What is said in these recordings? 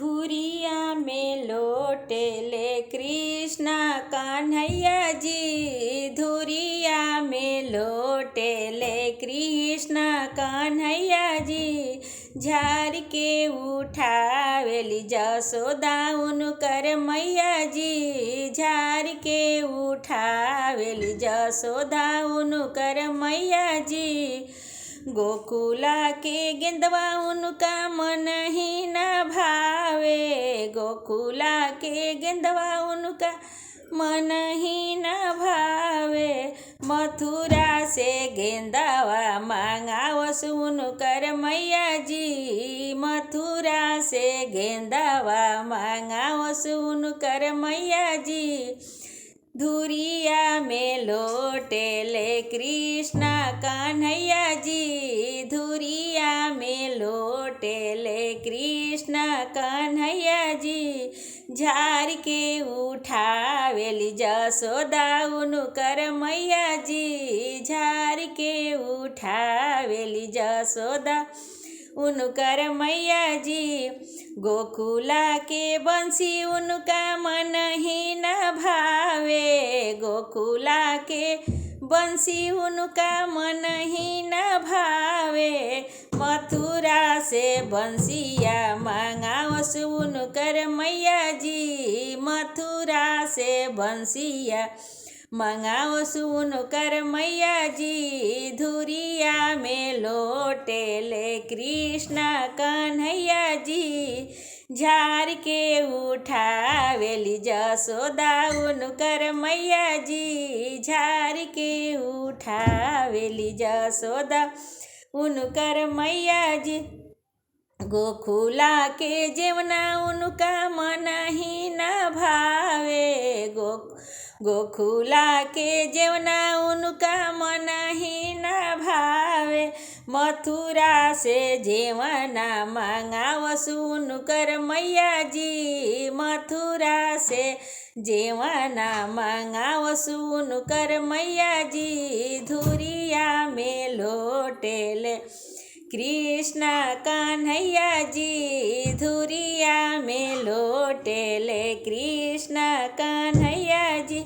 धुरिया में लोटेले कृष्णा कन्हैया जी। धुरिया में लोटेले कृष्णा कन्हैया जी। झार के उठावेली जसोदा उनकर मैया जी। झार के उठावेली जसोदा उनकर मैया जी। गोकुला के गेंदवा उनका मन ही न भावे। गोकुला के गेंदवा उनका मन ही न भावे। मथुरा से गेंदवा मांगावस उनकर मैया जी। मथुरा से गेंदवा मांगावस उनकर मैया जी। धुरिया में लोटेले कृष्णा कन्हैया जी। धुरिया में लोटेले कृष्णा कन्हैया जी। झार के उठावेली जसोदा उनकर मैया जी। झार के उठावेली जसोदा उनकर मैया जी। गोकुला के बंसी उनका मन ही न भावे। गोकुला के बंसी उनका मन ही न भावे। मथुरा से बंसिया मांगावस उनकर मैया जी। मथुरा से बंसिया मांगावस उनकर मैया जी। धुरिया में लोटेले कृष्णा कन्हैया जी। झार के उठावेली जसोदा उनकर मैया जी। झार के उठावेली जसोदा उनकर मैया जी। गोकुला के जेवना उनका मन ही न भावे। गोकुला के जेवना उनका मन ही न भावे। मथुरा से जेवना मांगावस उनकर मैया जी। मथुरा से जेवना मांगावस उनकर मैया जी। धुरिया में लोटेले कृष्णा कन्हैया जी। धुरिया में लोटेले कृष्णा कन्हैया जी।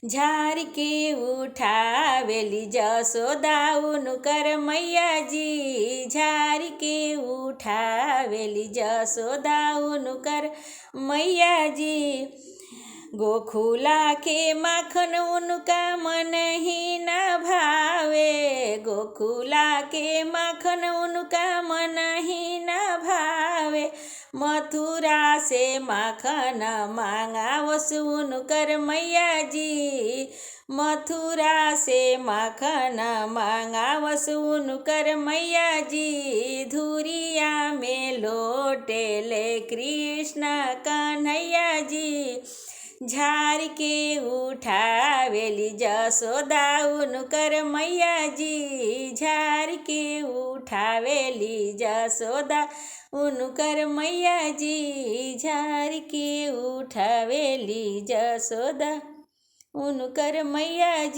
झार के उठावेली जसोदा उनकर मैया जी। झार के उठावेली जसोदा उनकर मैया जी। गोकुला के माखन उनका मन ही न भावे। गोकुला के माखन उनका मन ही न भावे। मथुरा से माखन मांगावस उनकर मैया जी। मथुरा से माखन मांगावस उनकर मैया जी। धुरिया में लोटेले कृष्णा कन्हैया जी। झार के उठावेली जसोदा उनकर मैया जी। झार के उठावेली जसोदा उनकर मैया जी। झार के उठावेली जसोदा उनकर मैया जी।